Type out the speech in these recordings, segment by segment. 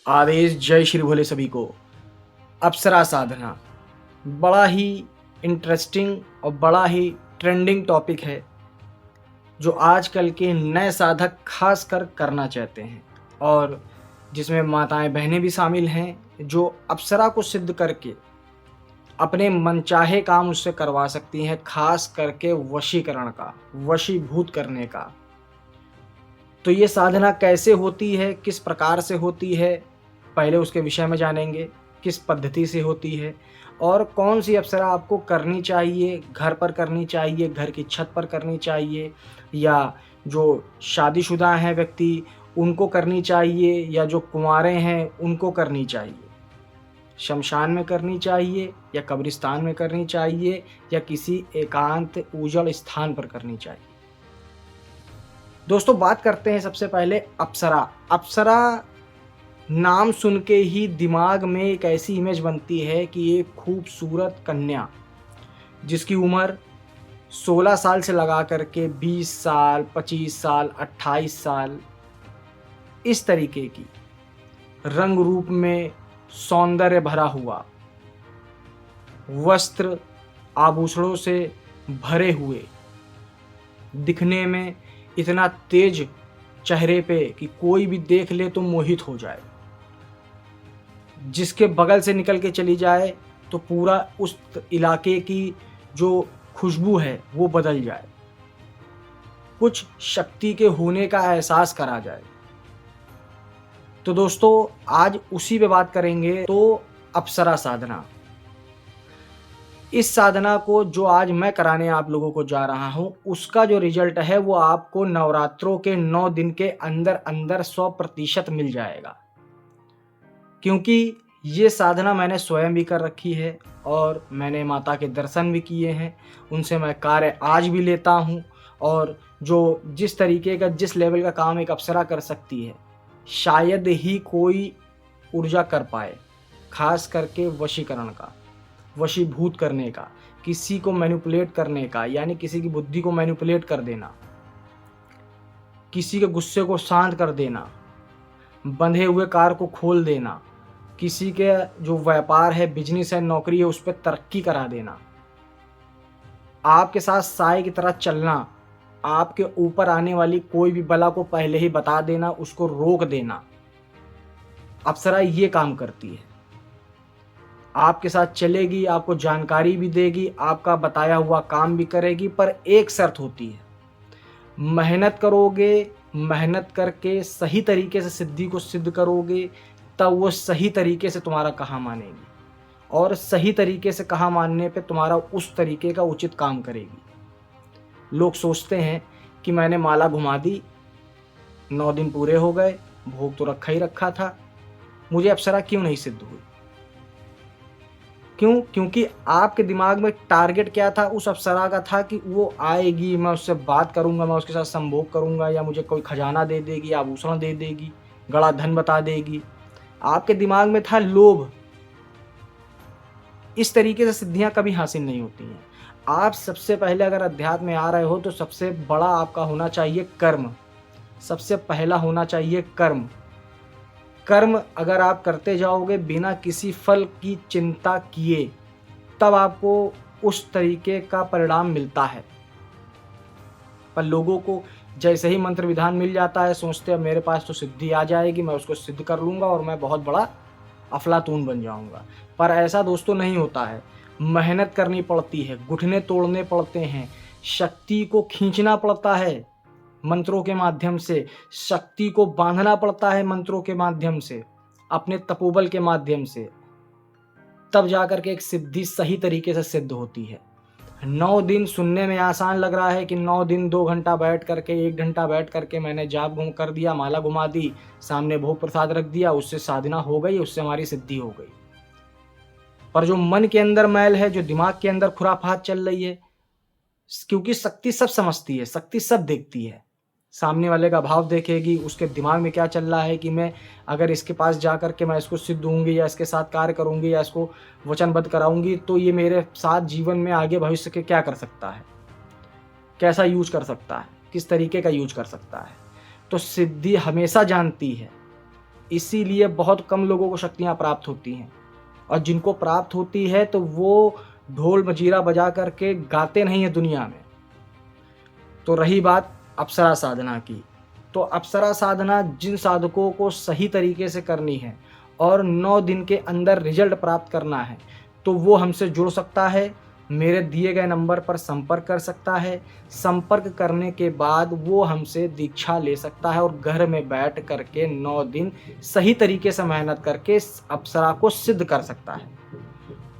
आदेश जय श्री भोले सभी को। अप्सरा साधना बड़ा ही इंटरेस्टिंग और बड़ा ही ट्रेंडिंग टॉपिक है जो आजकल के नए साधक खास कर करना चाहते हैं और जिसमें माताएं बहनें भी शामिल हैं जो अप्सरा को सिद्ध करके अपने मनचाहे काम उससे करवा सकती हैं, खास करके वशीकरण का, वशीभूत करने का। तो ये साधना कैसे होती है, किस प्रकार से होती है, पहले उसके विषय में जानेंगे। किस पद्धति से होती है और कौन सी अप्सरा आपको करनी चाहिए, घर पर करनी चाहिए, घर की छत पर करनी चाहिए, या जो शादीशुदा हैं व्यक्ति उनको करनी चाहिए, या जो कुंवारे हैं उनको करनी चाहिए, शमशान में करनी चाहिए या कब्रिस्तान में करनी चाहिए, या किसी एकांत उजड़ स्थान पर करनी चाहिए। दोस्तों, बात करते हैं सबसे पहले अप्सरा। अप्सरा नाम सुन के ही दिमाग में एक ऐसी इमेज बनती है कि एक खूबसूरत कन्या जिसकी उम्र 16 साल से लगा करके 20 साल, 25 साल, 28 साल, इस तरीके की रंग रूप में सौंदर्य भरा हुआ, वस्त्र आभूषणों से भरे हुए, दिखने में इतना तेज चेहरे पे कि कोई भी देख ले तो मोहित हो जाए, जिसके बगल से निकल के चली जाए तो पूरा उस इलाके की जो खुशबू है वो बदल जाए, कुछ शक्ति के होने का एहसास करा जाए। तो दोस्तों, आज उसी पे बात करेंगे। तो अप्सरा साधना, इस साधना को जो आज मैं कराने आप लोगों को जा रहा हूं, उसका जो रिजल्ट है वो आपको नवरात्रों के 9 दिन के अंदर अंदर 100% मिल जाएगा, क्योंकि ये साधना मैंने स्वयं भी कर रखी है और मैंने माता के दर्शन भी किए हैं, उनसे मैं कार्य आज भी लेता हूँ। और जो जिस तरीके का, जिस लेवल का काम एक अप्सरा कर सकती है, शायद ही कोई ऊर्जा कर पाए, खास करके वशीकरण का, वशीभूत करने का, किसी को मैनिपुलेट करने का, यानी किसी की बुद्धि को मैनिपुलेट कर देना, किसी के गुस्से को शांत कर देना, बंधे हुए कार को खोल देना, किसी के जो व्यापार है, बिजनेस है, नौकरी है, उस पर तरक्की करा देना, आपके साथ साए की तरह चलना, आपके ऊपर आने वाली कोई भी बला को पहले ही बता देना, उसको रोक देना। अप्सरा ये काम करती है, आपके साथ चलेगी, आपको जानकारी भी देगी, आपका बताया हुआ काम भी करेगी, पर एक शर्त होती है, मेहनत करोगे, मेहनत करके सही तरीके से सिद्धि को सिद्ध करोगे, तब वो सही तरीके से तुम्हारा कहा मानेगी, और सही तरीके से कहा मानने पे तुम्हारा उस तरीके का उचित काम करेगी। लोग सोचते हैं कि मैंने माला घुमा दी, 9 दिन पूरे हो गए, भोग तो रखा ही रखा था, मुझे अप्सरा क्यों नहीं सिद्ध हुई? क्यों? क्योंकि आपके दिमाग में टारगेट क्या था उस अप्सरा का, था कि वो आएगी, मैं उससे बात करूंगा, मैं उसके साथ संभोग करूंगा, या मुझे कोई खजाना दे देगी, आभूषण दे देगी, गड़ा धन बता देगी। आपके दिमाग में था लोभ। इस तरीके से सिद्धियां कभी हासिल नहीं होती हैं। आप सबसे पहले अगर अध्यात्म में आ रहे हो तो सबसे बड़ा आपका होना चाहिए कर्म। सबसे पहला होना चाहिए कर्म। कर्म अगर आप करते जाओगे बिना किसी फल की चिंता किए, तब आपको उस तरीके का परिणाम मिलता है। पर लोगों को जैसे ही मंत्र विधान मिल जाता है, सोचते हैं मेरे पास तो सिद्धि आ जाएगी, मैं उसको सिद्ध कर लूँगा और मैं बहुत बड़ा अफलातून बन जाऊँगा। पर ऐसा दोस्तों नहीं होता है। मेहनत करनी पड़ती है, घुटने तोड़ने पड़ते हैं, शक्ति को खींचना पड़ता है मंत्रों के माध्यम से, शक्ति को बांधना पड़ता है मंत्रों के माध्यम से, अपने तपोबल के माध्यम से, तब जाकर के एक सिद्धि सही तरीके से सिद्ध होती है। 9 दिन सुनने में आसान लग रहा है कि 9 दिन 2 घंटा बैठ करके, 1 घंटा बैठ करके मैंने जाप घूम कर दिया, माला घुमा दी, सामने भोग प्रसाद रख दिया, उससे साधना हो गई, उससे हमारी सिद्धि हो गई। पर जो मन के अंदर मैल है, जो दिमाग के अंदर खुराफात चल रही है, क्योंकि शक्ति सब समझती है, शक्ति सब देखती है, सामने वाले का भाव देखेगी, उसके दिमाग में क्या चल रहा है कि मैं अगर इसके पास जा कर के मैं इसको सिद्ध होंगी, या इसके साथ कार्य करूंगी, या इसको वचनबद्ध कराऊंगी, तो ये मेरे साथ जीवन में आगे भविष्य के क्या कर सकता है, कैसा यूज कर सकता है, किस तरीके का यूज कर सकता है। तो सिद्धि हमेशा जानती है, इसीलिए बहुत कम लोगों को शक्तियाँ प्राप्त होती हैं, और जिनको प्राप्त होती है तो वो ढोल मजीरा बजा करके गाते नहीं हैं दुनिया में। तो रही बात अप्सरा साधना की, तो अप्सरा साधना जिन साधकों को सही तरीके से करनी है और 9 दिन के अंदर रिजल्ट प्राप्त करना है, तो वो हमसे जुड़ सकता है, मेरे दिए गए नंबर पर संपर्क कर सकता है। संपर्क करने के बाद वो हमसे दीक्षा ले सकता है और घर में बैठ करके 9 दिन सही तरीके से मेहनत करके अप्सरा को सिद्ध कर सकता है।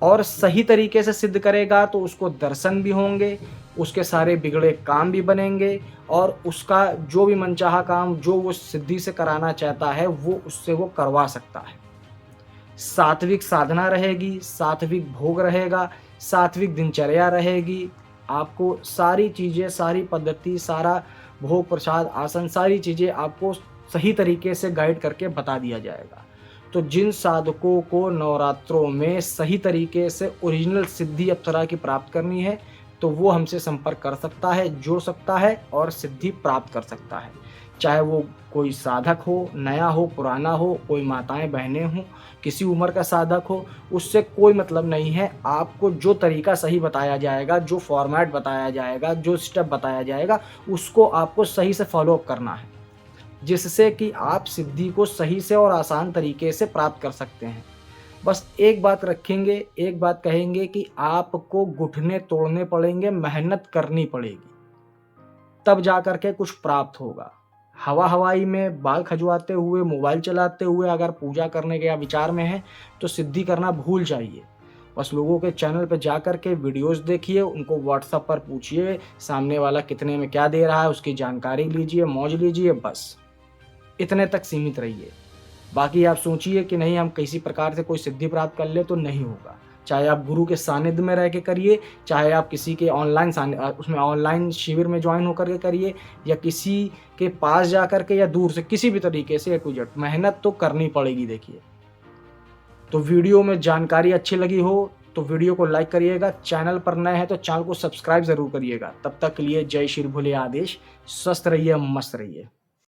और सही तरीके से सिद्ध करेगा तो उसको दर्शन भी होंगे, उसके सारे बिगड़े काम भी बनेंगे, और उसका जो भी मनचाहा काम जो वो सिद्धि से कराना चाहता है वो उससे वो करवा सकता है। सात्विक साधना रहेगी, सात्विक भोग रहेगा, सात्विक दिनचर्या रहेगी। आपको सारी चीज़ें, सारी पद्धति, सारा भोग प्रसाद आसन, सारी चीज़ें आपको सही तरीके से गाइड करके बता दिया जाएगा। तो जिन साधकों को नवरात्रों में सही तरीके से ओरिजिनल सिद्धि अप्सरा की प्राप्त करनी है, तो वो हमसे संपर्क कर सकता है, जुड़ सकता है और सिद्धि प्राप्त कर सकता है। चाहे वो कोई साधक हो, नया हो, पुराना हो, कोई माताएं बहनें हों, किसी उम्र का साधक हो, उससे कोई मतलब नहीं है। आपको जो तरीका सही बताया जाएगा, जो फॉर्मेट बताया जाएगा, जो स्टेप बताया जाएगा, उसको आपको सही से फॉलो अप करना है, जिससे कि आप सिद्धि को सही से और आसान तरीके से प्राप्त कर सकते हैं। बस एक बात रखेंगे, एक बात कहेंगे कि आपको घुटने तोड़ने पड़ेंगे, मेहनत करनी पड़ेगी, तब जा कर के कुछ प्राप्त होगा। हवा-हवाई में बाल खजुआते हुए, मोबाइल चलाते हुए अगर पूजा करने के या विचार में हैं, तो सिद्धि करना भूल जाइए। बस लोगों के चैनल पे जा कर के वीडियोज़ देखिए, उनको व्हाट्सएप पर पूछिए, सामने वाला कितने में क्या दे रहा है, उसकी जानकारी लीजिए, मौज लीजिए, बस इतने तक सीमित रहिए। बाकी आप सोचिए कि नहीं हम किसी प्रकार से कोई सिद्धि प्राप्त कर ले, तो नहीं होगा। चाहे आप गुरु के सानिध्य में रह के करिए, चाहे आप किसी के उसमें ऑनलाइन शिविर में ज्वाइन होकर के करिए, या किसी के पास जा कर के, या दूर से, किसी भी तरीके से, ए टू जेड मेहनत तो करनी पड़ेगी। देखिए, तो वीडियो में जानकारी अच्छी लगी हो तो वीडियो को लाइक करिएगा, चैनल पर नए हैं तो चैनल को सब्सक्राइब ज़रूर करिएगा। तब तक के लिए जय श्री भोले आदेश, स्वस्थ रहिए, मस्त रहिए।